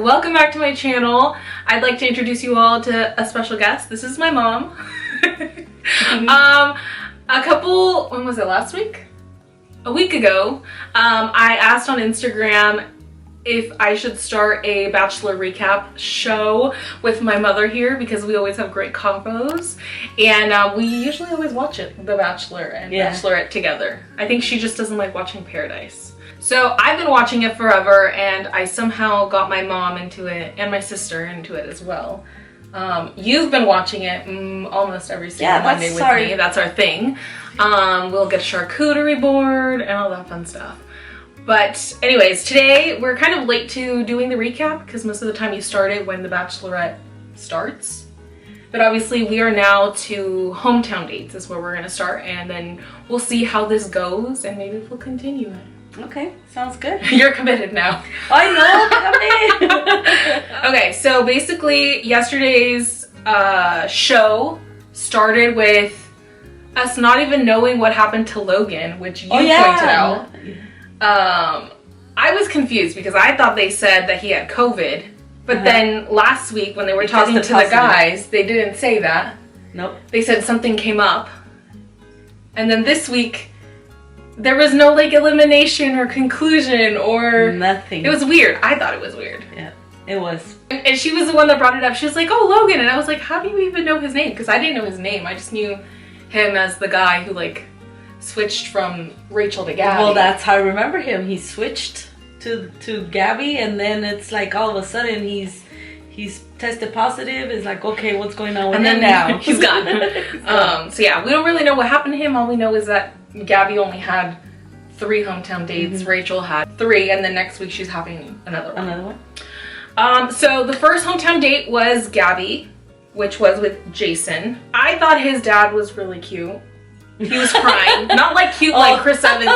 welcome back to my channel. I'd like to introduce you all to a special guest. This is my mom. When was it, last week? A week ago, I asked on Instagram if I should start a Bachelor recap show with my mother here because we always have great combos, and we usually always watch it, The Bachelor and Bachelorette together. I think she just doesn't like watching Paradise. So I've been watching it forever, and I somehow got my mom into it and my sister into it as well. You've been watching it almost every single Monday with me. That's our thing. We'll get a charcuterie board and all that fun stuff. But anyways, today we're kind of late to doing the recap because most of the time you start it when The Bachelorette starts. But obviously we are now to hometown dates is where we're going to start, and then we'll see how this goes and maybe we'll continue it. Okay, sounds good. You're committed now. I know, I'm in. Okay, so basically yesterday's show started with us not even knowing what happened to Logan, which you pointed out. I was confused because I thought they said that he had COVID, but then last week when they were talking to the guys, they didn't say that. Nope. They said something came up. And then this week, there was no like elimination or conclusion or nothing. It was weird. I thought it was weird. Yeah, it was. And she was the one that brought it up. She was like, "Oh, Logan," and I was like, "How do you even know his name?" Because I didn't know his name. I just knew him as the guy who like switched from Rachel to Gabby. Well, that's how I remember him. He switched to Gabby, and then it's like all of a sudden he's tested positive. It's like, okay, what's going on with him now? He's gone. So yeah, we don't really know what happened to him. All we know is that Gabby only had 3 hometown dates. Rachel had 3, and then next week she's having another one. So the first hometown date was Gabby, which was with Jason. I thought his dad was really cute. He was crying. Not like cute like Chris Evans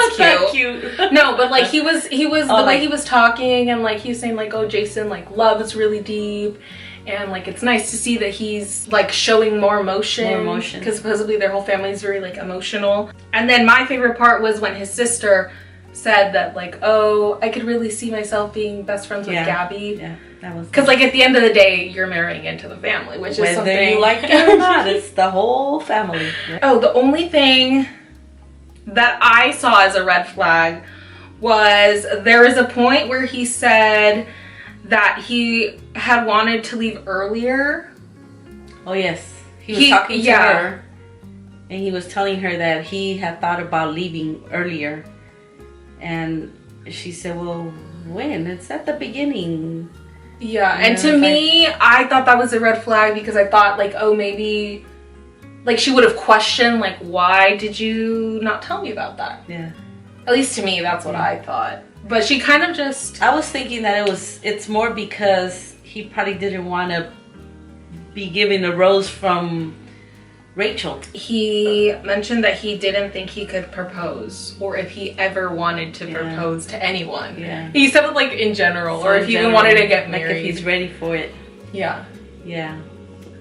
cute. No, but like he was the way he was talking, and like he was saying like, "Oh, Jason, like love is really deep." And like it's nice to see that he's like showing more emotion. Because supposedly their whole family is very like emotional. And then my favorite part was when his sister said that like, "Oh, I could really see myself being best friends with Gabby." Yeah, that was. Because like at the end of the day, you're marrying into the family, which is something whether you like it or not. It's the whole family. Yeah. Oh, the only thing that I saw as a red flag was there was a point where he said that he had wanted to leave earlier. Oh yes, he was talking to her, and he was telling her that he had thought about leaving earlier, and she said, "Well, when? It's at the beginning." Yeah, and to me, I thought that was a red flag because I thought like, oh, maybe like she would have questioned like, why did you not tell me about that? Yeah. At least to me, that's what I thought. But she kind of just... I was thinking that it's more because he probably didn't want to be given a rose from Rachel. He mentioned that he didn't think he could propose, or if he ever wanted to propose to anyone. Yeah. He said it like in general, or if he even wanted to get married. Like if he's ready for it. Yeah. Yeah.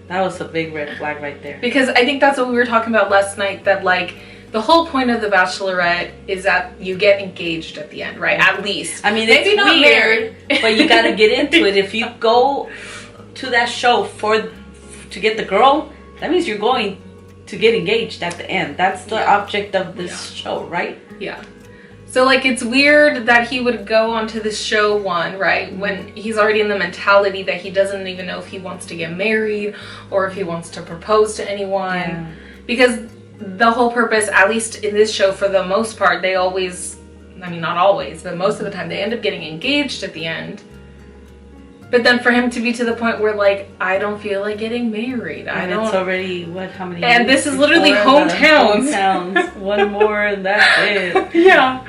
That was a big red flag right there. Because I think that's what we were talking about last night, that like the whole point of The Bachelorette is that you get engaged at the end, right? At least. I mean, maybe it's not weird, but you got to get into it. If you go to that show to get the girl, that means you're going to get engaged at the end. That's the object of this show, right? Yeah. So like it's weird that he would go onto this show right, when he's already in the mentality that he doesn't even know if he wants to get married or if he wants to propose to anyone. Yeah. Because the whole purpose, at least in this show for the most part, they always, I mean not always, but most of the time they end up getting engaged at the end. But then for him to be to the point where like, I don't feel like getting married. And it's already, how many and years this is literally hometowns. One more and that's it. Yeah.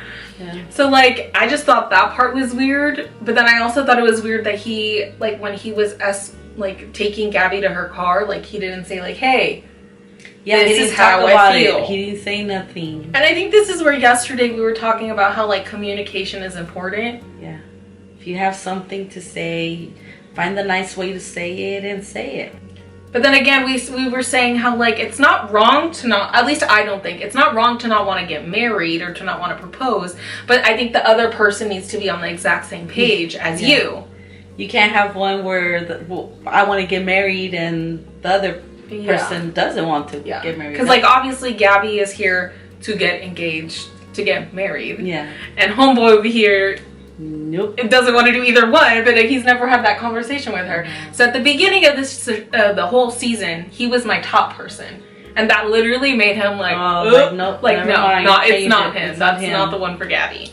So like, I just thought that part was weird. But then I also thought it was weird that he, like when he was taking Gabby to her car, like he didn't say like, "Hey, this is how I feel." He didn't say nothing. And I think this is where yesterday we were talking about how like communication is important. Yeah. If you have something to say, find the nice way to say it and say it. But then again, we were saying how like it's not wrong to not, at least I don't think, it's not wrong to not want to get married or to not want to propose, but I think the other person needs to be on the exact same page as you. You can't have one where I want to get married and the other person doesn't want to get married. Because like obviously Gabby is here to get engaged, to get married. Yeah. And homeboy over here, nope, it doesn't want to do either one, but he's never had that conversation with her. So at the beginning of this, the whole season, he was my top person. And that literally made him like, nope, like no, it's not him. That's him. not the one for Gabby.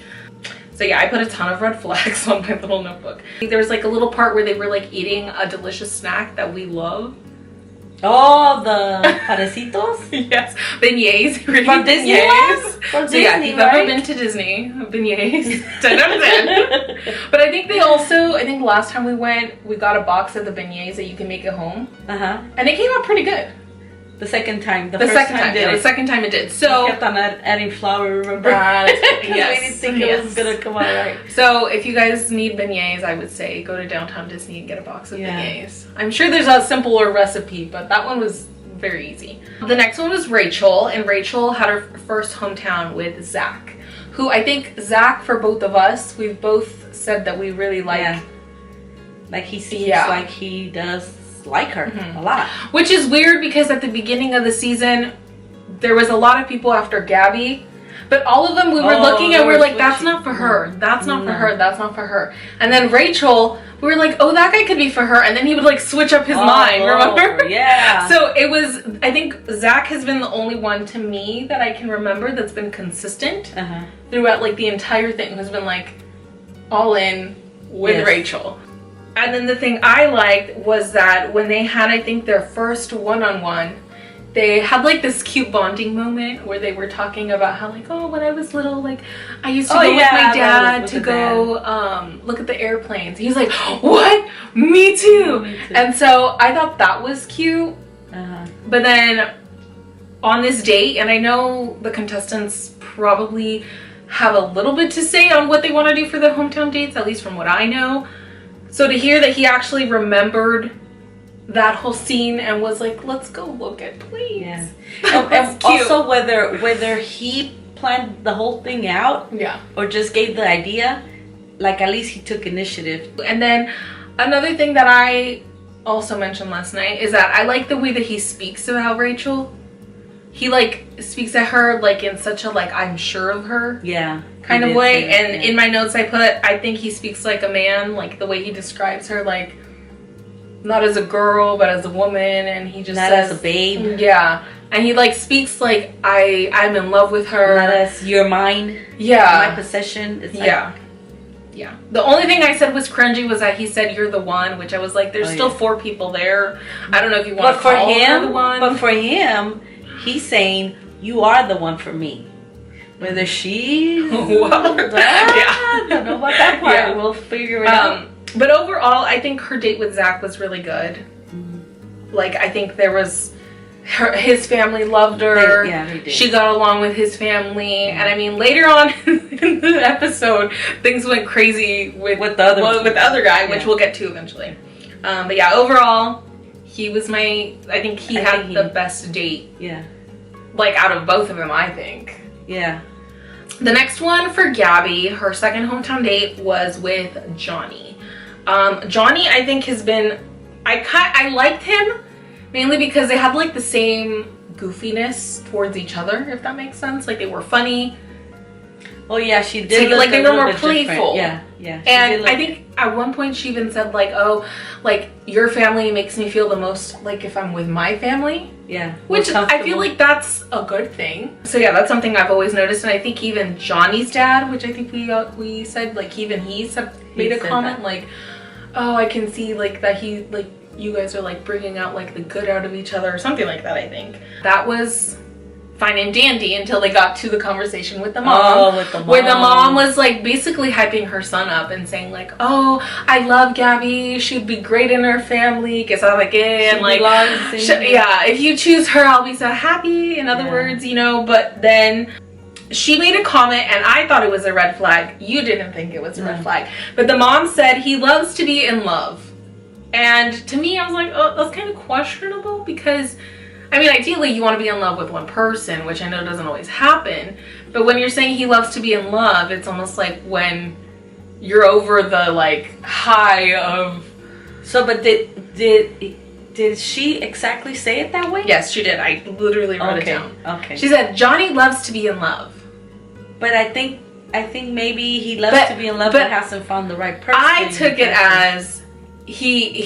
So yeah, I put a ton of red flags on my little notebook. There was like a little part where they were like eating a delicious snack that we love. Oh, the parecitos? Yes, beignets. From Disneyland? From So yeah, if you've ever been to Disney, beignets, 10 out of 10. But I think they also, last time we went, we got a box of the beignets that you can make at home. And it came out pretty good. The second time. The second time it did. So we kept on adding flour, remember? Yes. We didn't think it was going to come out right. So if you guys need beignets, I would say go to Downtown Disney and get a box of beignets. I'm sure there's a simpler recipe, but that one was very easy. The next one was Rachel, and Rachel had her first hometown with Zach, who I think Zach, for both of us, we've both said that we really like. Yeah. Like he seems like he does like her a lot. Which is weird because at the beginning of the season, there was a lot of people after Gabby, but all of them we were looking at, we were like, that's not for her. That's not for her. That's not for her. And then Rachel, we were like, oh, that guy could be for her. And then he would like switch up his mind, remember? Yeah. So it was, I think Zach has been the only one to me that I can remember that's been consistent throughout like the entire thing, who's been like all in with Rachel. And then the thing I liked was that when they had, I think, their first one-on-one, they had like this cute bonding moment where they were talking about how like, oh, when I was little, like I used to go with my dad to go look at the airplanes. He's like, what? Me too. Me too. And so I thought that was cute. But then on this date, and I know the contestants probably have a little bit to say on what they want to do for their hometown dates, at least from what I know. So to hear that he actually remembered that whole scene and was like, let's go look at planes. Yeah. And also whether he planned the whole thing out or just gave the idea, like at least he took initiative. And then another thing that I also mentioned last night is that I like the way that he speaks about Rachel. He like speaks at her like in such a like I'm sure of her kind of way. And in my notes I put, I think he speaks like a man, like the way he describes her, like not as a girl but as a woman, and he just not says, as a babe. Yeah. And he like speaks like I'm in love with her. Not as you're mine. Yeah. My possession. It's like, yeah. The only thing I said was cringy was that he said you're the one, which I was like, there's still 4 people there. I don't know if you want to call her the one. But for him, he's saying, you are the one for me. Whether she's... Well, I don't know about that part. Yeah. We'll figure it out. But overall, I think her date with Zach was really good. Like, I think there was... his family loved her. They did. She got along with his family. And I mean, later on in the episode, things went crazy with the other guy, which we'll get to eventually. But yeah, overall... he was I think he had the best date. Yeah. Like out of both of them, I think. Yeah. The next one for Gabby, her second hometown date was with Johnny. Johnny, I think has been, I liked him mainly because they had like the same goofiness towards each other, if that makes sense. Like they were funny. Oh yeah, she did. Like they were more playful. Yeah. And I think at one point she even said like, oh, like your family makes me feel the most like if I'm with my family. Yeah. Which I feel like that's a good thing. So yeah, that's something I've always noticed. And I think even Johnny's dad, which I think we said, like even he made a comment like, oh, I can see like that he like you guys are like bringing out like the good out of each other or something like that. I think that was fine and dandy until they got to the conversation with the mom, where the mom was like basically hyping her son up and saying like, oh, I love Gabby, she'd be great in her family, que sabe que, and like if you choose her I'll be so happy, in other words, you know. But then she made a comment and I thought it was a red flag. You didn't think it was a red flag, but the mom said he loves to be in love. And to me I was like, oh, that's kind of questionable, because I mean, ideally you want to be in love with one person, which I know doesn't always happen. But when you're saying he loves to be in love, it's almost like when you're over the like high of. So, but did she exactly say it that way? Yes, she did. I literally wrote it down. Okay. She said Johnny loves to be in love. But I think maybe he loves to be in love but hasn't found the right person. I took it as he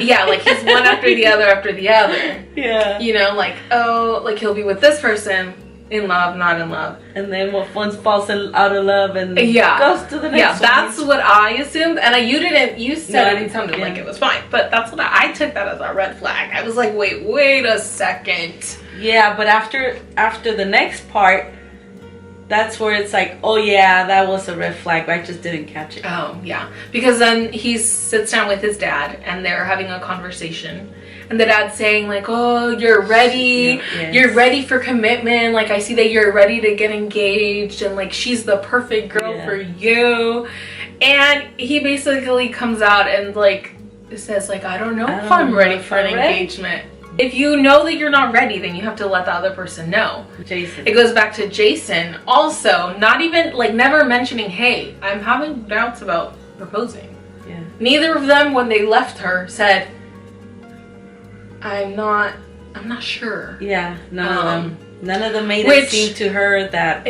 yeah, like he's one after the other. Yeah. You know, like, oh, like he'll be with this person in love, not in love. And then once falls out of love and goes to the next one. Yeah, that's what I assumed. And you said it sounded like it was fine. But that's what I took that as a red flag. I was like, wait a second. Yeah, but after the next part, that's where it's like, oh yeah, that was a red flag. I just didn't catch it. Oh, yeah. Because then he sits down with his dad and they're having a conversation. And the dad's saying like, oh, you're ready. Yes. You're ready for commitment. Like, I see that you're ready to get engaged. And like, she's the perfect girl for you. And he basically comes out and like says like, I don't know if I'm ready for an engagement. If you know that you're not ready, then you have to let the other person know. Jason. It goes back to Jason also, not even, like, never mentioning, hey, I'm having doubts about proposing. Yeah. Neither of them, when they left her, said, I'm not sure. Yeah, none of them. None of them made it seem to her that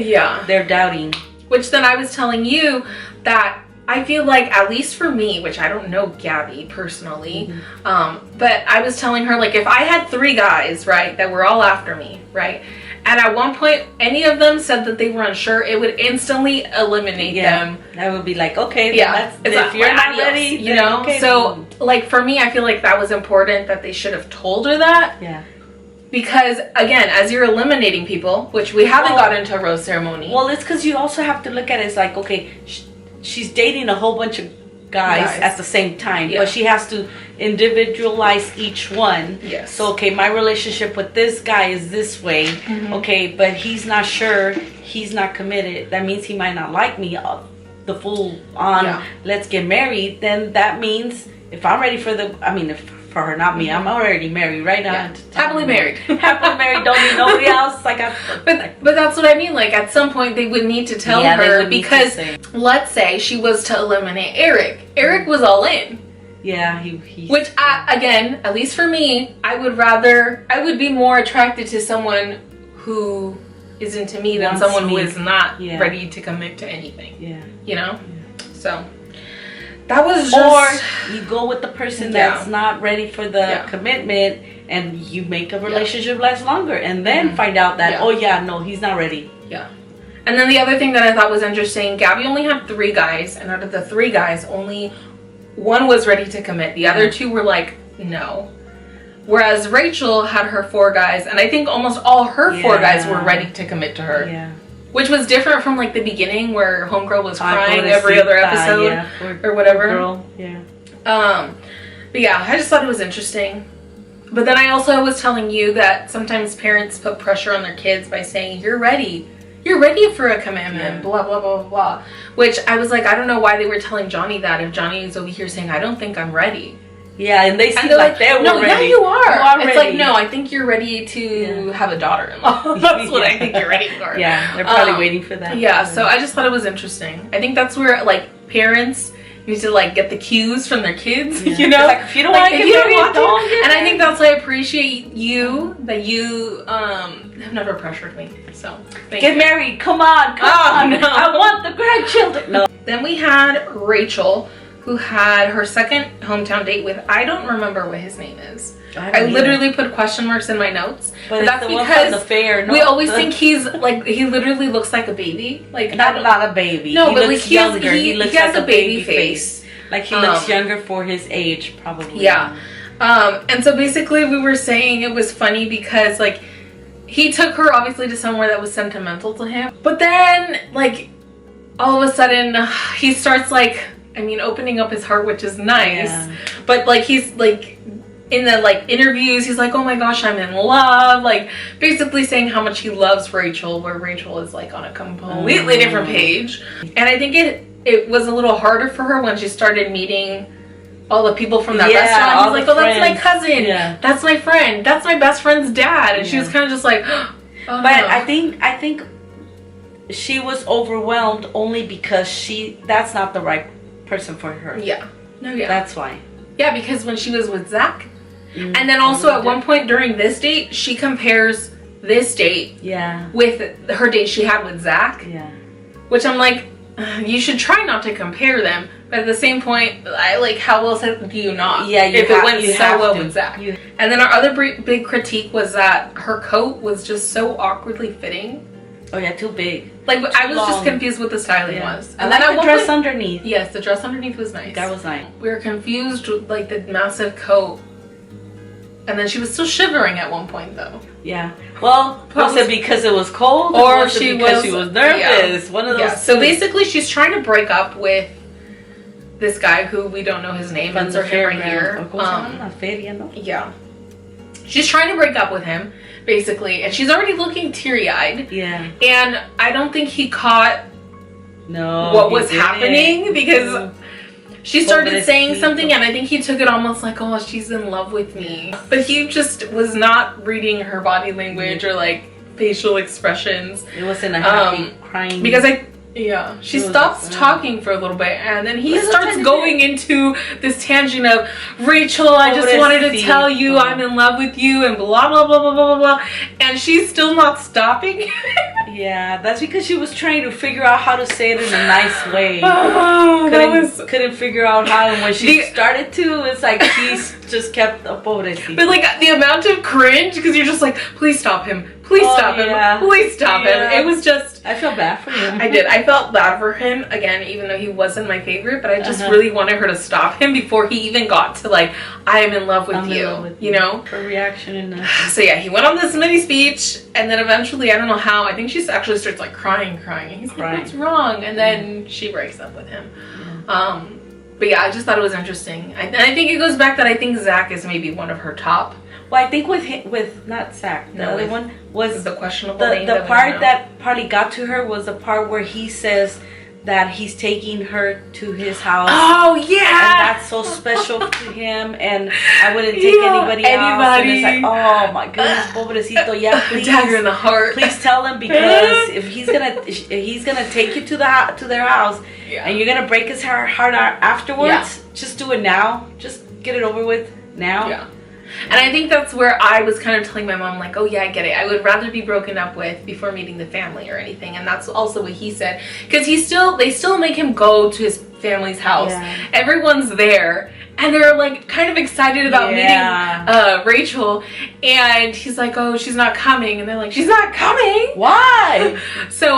they're doubting. Which then I was telling you that I feel like, at least for me, which I don't know Gabby personally, but I was telling her, like, if I had 3 guys, right, that were all after me, right, and at one point any of them said that they were unsure, it would instantly eliminate them. That would be like, okay, if you're not ready, you know. Okay. So, like, for me, I feel like that was important that they should have told her that. Yeah. Because, again, as you're eliminating people, which we haven't got into a rose ceremony. Well, it's because you also have to look at it as like, okay, she's dating a whole bunch of guys at the same time, but she has to individualize each one. Yes. So, okay, my relationship with this guy is this way. Okay, but he's not sure. He's not committed. That means he might not like me the full on, let's get married. Then that means if I'm ready for for her, not me. I'm already married right now. Yeah. Happily married. Happily married. Don't need nobody else. But that's what I mean. Like, at some point, they would need to tell her, because let's say she was to eliminate Eric. Eric was all in. Yeah, he. Which again, at least for me, I would be more attracted to someone who is into me than someone who is not ready to commit to anything. Yeah. You know? Yeah. So. That was just... Or you go with the person that's not ready for the commitment, and you make a relationship last longer, and then find out that, no, he's not ready. Yeah. And then the other thing that I thought was interesting, Gabby only had 3 guys, and out of the 3 guys, only 1 was ready to commit. The other 2 were like, no. Whereas Rachel had her 4 guys, and I think almost all her 4 guys were ready to commit to her. Yeah. Which was different from like the beginning, where homegirl was crying every other episode or whatever. Girl. Yeah. But yeah, I just thought it was interesting. But then I also was telling you that sometimes parents put pressure on their kids by saying, you're ready for a commitment, blah, blah, blah, blah, blah. Which I was like, I don't know why they were telling Johnny that if Johnny is over here saying, I don't think I'm ready. Yeah, and they seem like they were no, ready. Yeah, you are. It's ready. Like, no, I think you're ready to have a daughter-in-law. That's what I think you're ready for. Yeah, they're probably waiting for that. Yeah, so I just thought it was interesting. I think that's where, like, parents need to, like, get the cues from their kids, you know? Like, if you don't want to get married, don't get married. And I think that's why I appreciate you, that you have never pressured me. So, get married. Come on. No. I want the grandchildren. No. Then we had Rachel, who had her second hometown date with, I don't remember what his name is. I literally put question marks in my notes. But that's because the fair, we always think he's like, he literally looks like a baby. Like, not a baby. No, he but looks like younger. He looks has like a baby face. Like he looks younger for his age, probably. Yeah. And so basically we were saying it was funny because like he took her obviously to somewhere that was sentimental to him. But then like all of a sudden he starts like, opening up his heart, which is nice. Yeah. But like he's like in the like interviews, he's like, oh my gosh, I'm in love. Like basically saying how much he loves Rachel, where Rachel is like on a completely different page. And I think it was a little harder for her when she started meeting all the people from that restaurant. He's like, oh, that's my cousin. Yeah. That's my friend. That's my best friend's dad. And she was kind of just like, oh, but no. I think she was overwhelmed only because that's not the right person for her. Yeah. No, yeah. That's why. Yeah, because when she was with Zach, and then also at one point during this date, she compares this date with her date she had with Zach. Yeah. Which I'm like, you should try not to compare them. But at the same point, I like, how else do you not? Yeah, if it went so well with Zach. And then our other big critique was that her coat was just so awkwardly fitting. Oh yeah, too big. Like, I was just confused what the styling was. And then the dress underneath. Yes, the dress underneath was nice. That was nice. We were confused with like the massive coat. And then she was still shivering at one point though. Yeah. Well, was it because it was cold? Or was it because she was nervous? One of those. Yeah. So basically she's trying to break up with this guy who we don't know his name. It's right here. Yeah. She's trying to break up with him, basically, and she's already looking teary-eyed. Yeah. And I don't think he caught what was happening because she started saying something, and I think he took it almost like, oh, she's in love with me. But he just was not reading her body language or like facial expressions. It wasn't a happy crying. Because she stops talking for a little bit, and then he starts going into this tangent of, Rachel, I just wanted to tell you I'm in love with you, and blah, blah, blah, blah, blah, blah. And she's still not stopping. Yeah, that's because she was trying to figure out how to say it in a nice way. Couldn't figure out how, and when she started to, it's like she's just kept a pobrecita. But like the amount of cringe, because you're just like, please stop him. Please stop him. Please stop him. It was just... I felt bad for him. I did. I felt bad for him, again, even though he wasn't my favorite, but I just really wanted her to stop him before he even got to like, I am in love with you, you know? Her reaction and nothing. So yeah, he went on this mini speech, and then eventually, I don't know how, I think she actually starts like crying. And he's like, what's wrong? And then she breaks up with him. But yeah, I just thought it was interesting. And I think it goes back that I think Zach is maybe one of her top. Well, I think with not Zach, the other one was the questionable the part that probably got to her was the part where he says that he's taking her to his house. Oh yeah, and that's so special to him, and I wouldn't take anybody else. And it's like, oh my goodness, pobrecito, yeah, please, dagger in the heart. Please tell him, because if he's gonna take you to their house, and you're gonna break his heart afterwards, just do it now. Just get it over with now. Yeah. And I think that's where I was kind of telling my mom, like, oh yeah, I get it. I would rather be broken up with before meeting the family or anything. And that's also what he said. Because they still make him go to his family's house. Yeah. Everyone's there. And they're like kind of excited about meeting Rachel. And he's like, oh, she's not coming. And they're like, she's not coming? Why? So,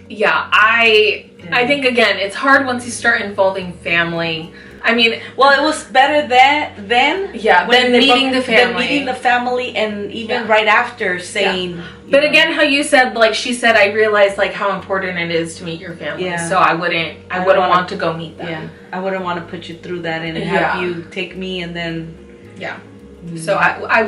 yeah, I think, again, it's hard once you start involving family. I mean, well, it was better then meeting the family, and even right after saying. But again, how you said, like she said, I realized like how important it is to meet your family. Yeah. So I wouldn't want to go meet them. Yeah, I wouldn't want to put you through that and have you take me and then. Yeah. So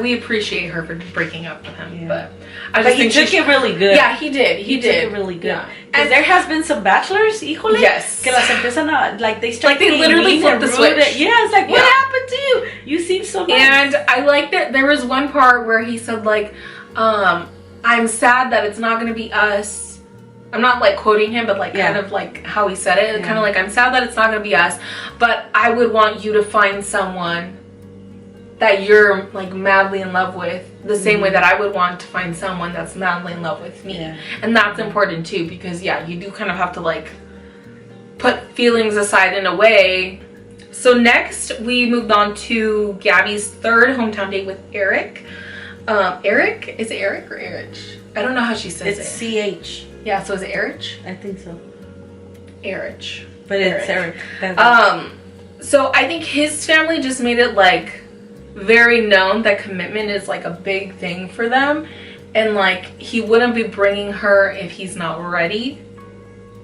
we appreciate her for breaking up with him, but I just think he took it really good. Yeah, he did. He did took it really good. Yeah. And there has been some bachelors, híjole, que las empiezan a, like they start they literally flip the switch. Yeah, it's like, what happened to you? You seem so nice. And I liked that there was one part where he said like, I'm sad that it's not going to be us. I'm not like quoting him, but like kind of like how he said it. Kind of like, I'm sad that it's not going to be us, but I would want you to find someone that you're like madly in love with, the same way that I would want to find someone that's madly in love with me. And that's important too, because you do kind of have to like put feelings aside in a way. So next we moved on to Gabby's third hometown date with Eric. Eric? Is it Eric or Erich? I don't know how she says it's it. CH. Yeah, so is it Erich? I think so. Erich. But it's Eric. So I think his family just made it like very known that commitment is like a big thing for them, and like he wouldn't be bringing her if he's not ready.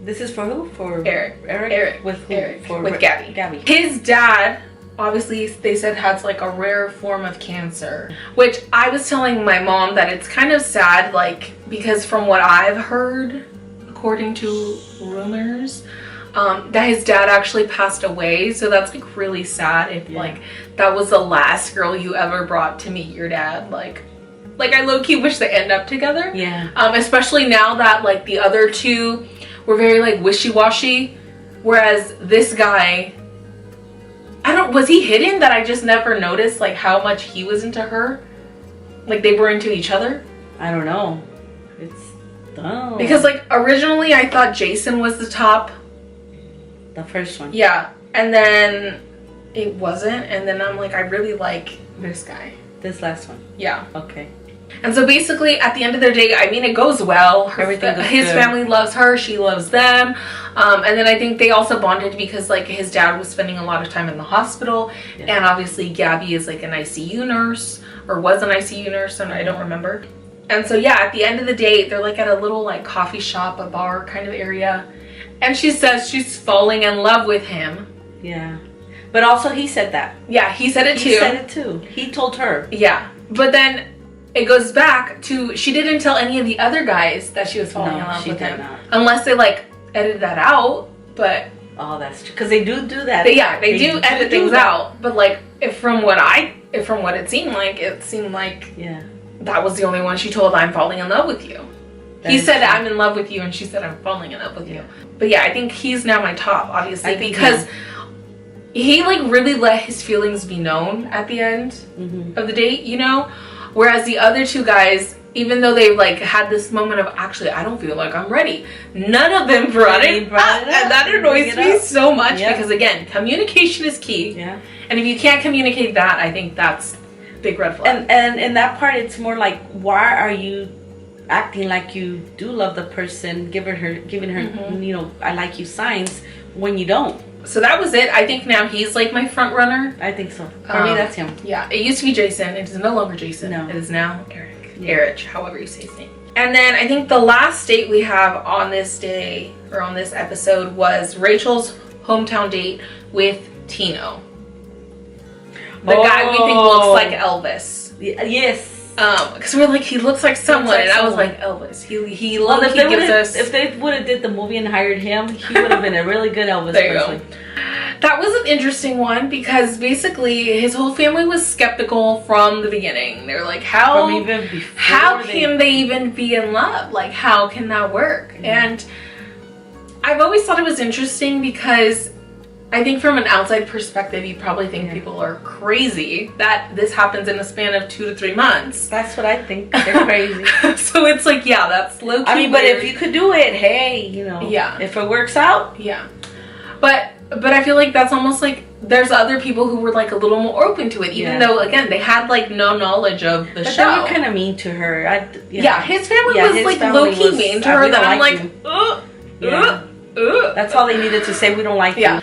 This is for who? For Eric with who? Eric for with Gabby. His dad, obviously they said, has like a rare form of cancer, which I was telling my mom that it's kind of sad, like, because from what I've heard, according to rumors, that his dad actually passed away. So that's like really sad if like that was the last girl you ever brought to meet your dad. Like Like, I low-key wish they end up together. Yeah. Especially now that, like, the other two were very, like, wishy-washy. Whereas this guy, was he hidden that I just never noticed, like, how much he was into her? Like, they were into each other? I don't know. It's dumb. Because, like, originally I thought Jason was the top. The first one. Yeah. And then it wasn't. And then I'm like, I really like this guy. This last one. Yeah. Okay. And so basically, at the end of their day, I mean, it goes well. His family loves her. She loves them. And then I think they also bonded because, like, his dad was spending a lot of time in the hospital. Yeah. And obviously, Gabby is, like, an ICU nurse. Or was an ICU nurse, and I don't remember. And so, yeah, at the end of the day, they're, like, at a little, like, coffee shop, a bar kind of area. And she says she's falling in love with him. Yeah. But also, he said that. Yeah, he said it too. He said it too. He told her. Yeah. But then it goes back to, she didn't tell any of the other guys that she was falling in love with him. Not. Unless they, like, edited that out. But oh, that's true. Because they do that. They do edit things out. But, like, from what it seemed like, yeah, that was the only one she told, I'm falling in love with you. He said, I'm in love with you, and she said, I'm falling in love with you. But yeah, I think he's now my top, obviously, because he, like, really let his feelings be known at the end of the date, you know? Whereas the other two guys, even though they, like, had this moment of, actually, I don't feel like I'm ready, none of them brought it up. And that annoys me so much because, again, communication is key. Yeah. And if you can't communicate that, I think that's big red flag. And in that part, it's more like, why are you acting like you do love the person, giving her you know, I like you signs when you don't? So that was it. I think now he's, like, my front runner. I think so. For me, that's him. Yeah. It used to be Jason. It is no longer Jason. No. It is now Eric. Yeah. Eric, however you say his name. And then I think the last date we have on this day, or on this episode, was Rachel's hometown date with Tino. The guy we think looks like Elvis. Yes. Because we're like, he looks like someone, and I was like, Elvis. He gives us. If they would have did the movie and hired him, he would have been a really good Elvis person. That was an interesting one because basically his whole family was skeptical from the beginning. They're like, how can they even be in love? Like, how can that work? Mm-hmm. And I've always thought it was interesting because I think from an outside perspective, you probably think people are crazy that this happens in a span of 2 to 3 months. That's what I think. They're crazy. So it's like, yeah, that's low key. I mean, but if you could do it, hey, you know, if it works out, But I feel like that's almost like there's other people who were, like, a little more open to it, even though, again, they had, like, no knowledge of the show. But they were kind of mean to her. His family was, like, low-key mean to her that I'm like, That's all they needed to say, we don't like you.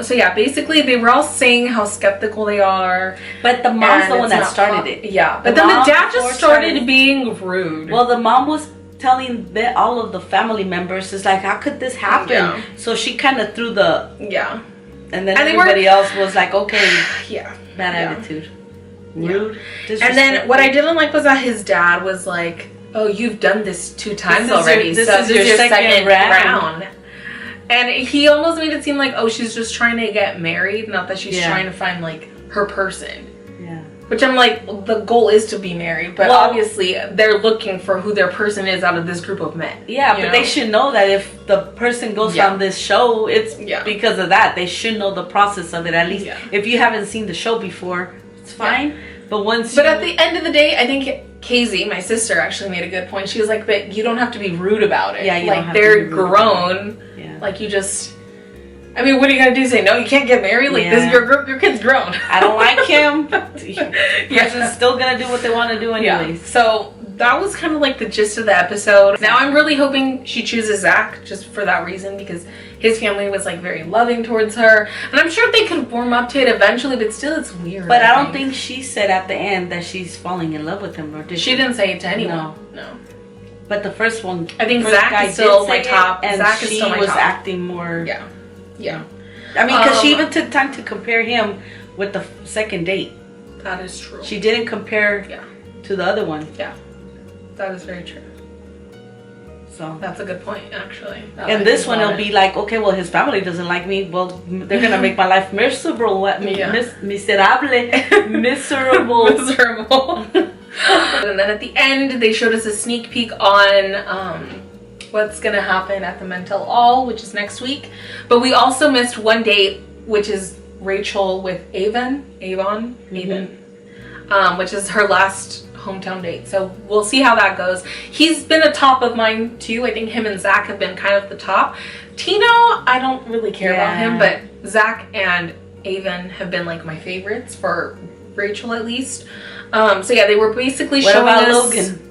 So yeah, basically they were all saying how skeptical they are. But the mom's the one that started it. Yeah. But then the dad just started being rude. Well, the mom was telling all of the family members, is like, how could this happen? Yeah. So she kind of threw the... Yeah. And then everybody else was like, okay. Bad attitude. Rude. And then what I didn't like was that his dad was like, oh, you've done this 2 times already. This is your second round. And he almost made it seem like, oh, she's just trying to get married, not that she's trying to find, like, her person. Yeah. Which I'm like, the goal is to be married, but obviously they're looking for who their person is out of this group of men. Yeah, but they should know that if the person goes on this show, it's because of that. They should know the process of it, at least. If you haven't seen the show before, it's fine. But But at the end of the day, I think Casey, my sister, actually made a good point. She was like, but you don't have to be rude about it. Yeah, like, they're grown. Like, you just... I mean, what are you going to do? Say, no, you can't get married? Like, this is your kid's grown. I don't like him. Person's still going to do what they want to do anyways. So, that was kind of like the gist of the episode. Now, I'm really hoping she chooses Zach, just for that reason, because his family was, like, very loving towards her. And I'm sure they could warm up to it eventually, but still, it's weird. But I don't think she said at the end that she's falling in love with him, or did she? She didn't say it to anyone. No. But the first one, I think Zach is still my top, and Zach is still my top. She was acting more. Yeah. I mean, because she even took time to compare him with the second date. That is true. She didn't compare to the other one. Yeah, that is very true. So that's a good point, actually. And this one, it'll be like, okay, well, his family doesn't like me. Well, they're gonna make my miserable. Miserable. Miserable. And then at the end, they showed us a sneak peek on what's gonna happen at the Men Tell All, which is next week. But we also missed one date, which is Rachel with Avon, which is her last hometown date. So we'll see how that goes. He's been a top of mine too. I think him and Zach have been kind of the top. Tino, I don't really care about him, but Zach and Avon have been like my favorites for Rachel at least. So yeah, they were basically showing us. What about Logan?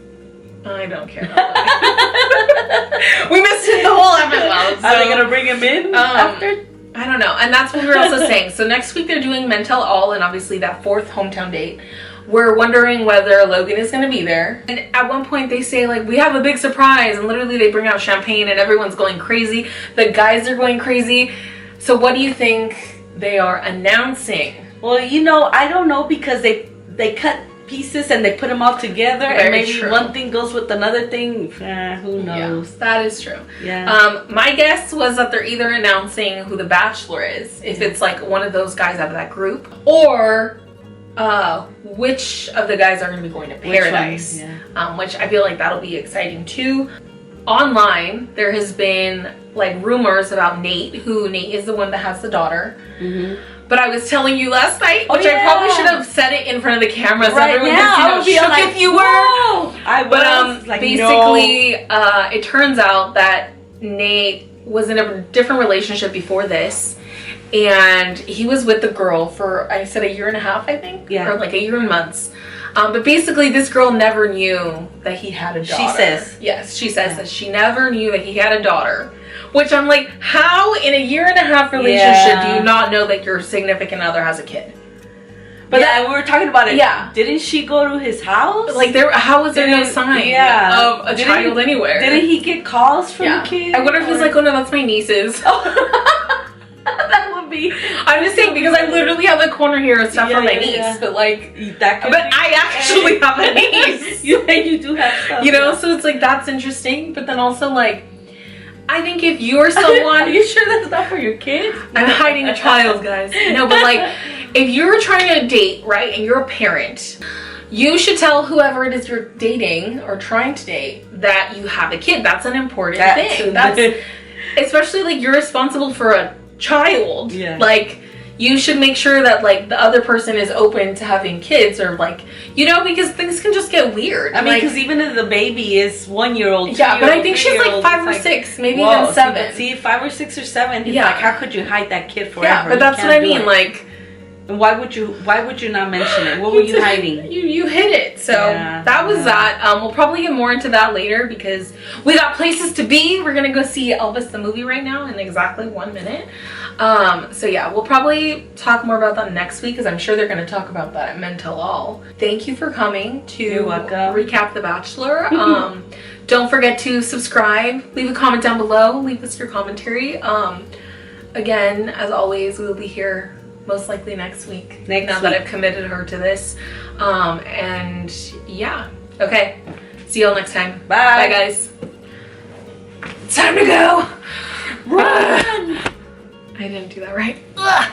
I don't care about Logan. We missed him the whole episode. So, are they gonna bring him in after? I don't know. And that's what we were also saying. So next week they're doing Men Tell All, and obviously that 4th hometown date. We're wondering whether Logan is going to be there. And at one point they say like, we have a big surprise, and literally they bring out champagne and everyone's going crazy. The guys are going crazy. So what do you think they are announcing? Well, you know, I don't know, because they cut pieces and they put them all together. Very and maybe one thing goes with another thing. Who knows? Yeah, that is true. Yeah. My guess was that they're either announcing who the Bachelor is, if it's like one of those guys out of that group, or which of the guys are going to be going to Paradise. Which I feel like that'll be exciting too. Online, there has been like rumors about Nate, Nate is the one that has the daughter. But I was telling you last night, which I probably should have said it in front of the camera so everyone could see how shook if you were. I was. But like, basically, it turns out that Nate was in a different relationship before this, and he was with the girl for, I said, 1.5 years, I think, or like 1 year and months. But basically, this girl never knew that he had a daughter. She says. Yes, she says that she never knew that he had a daughter. Which I'm like, how in a 1.5 year relationship do you not know that your significant other has a kid? But we were talking about it. Yeah. Didn't she go to his house? Like, how was there no sign of a child anywhere? Didn't he get calls from the kid? I wonder if he's like, oh no, that's my niece's. That would be. I'm just saying, because I literally have the corner here of stuff from my niece, but like, I actually have a niece. You do have stuff. You know, so it's like, that's interesting, but then also like, I think if you're someone... Are you sure that's not for your kids? I'm hiding a child, guys. No, but like, if you're trying to date, right, and you're a parent, you should tell whoever it is you're dating or trying to date that you have a kid. That's an important thing. That's, especially like, you're responsible for a child. Yeah. Like, you should make sure that like the other person is open to having kids, or like, you know, because things can just get weird. I mean, because even if the baby is 1 year old, yeah, but I think she's like 5 or 6, maybe even 7. See, 5 or 6 or 7. He's like, how could you hide that kid forever? Yeah, but that's what I mean. Like, why would you not mention it? What were you hiding? You hid it. So that was that. We'll probably get more into that later because we got places to be. We're gonna go see Elvis the movie right now in exactly 1 minute. So yeah, we'll probably talk more about that next week because I'm sure they're gonna talk about that at Men Tell All. Thank you for coming to recap The Bachelor. Don't forget to subscribe, leave a comment down below, leave us your commentary. Again, as always, we'll be here most likely next week. Now that I've committed her to this. And yeah. Okay. See y'all next time. Bye. Bye, guys. It's time to go. Run! I didn't do that right. Ugh.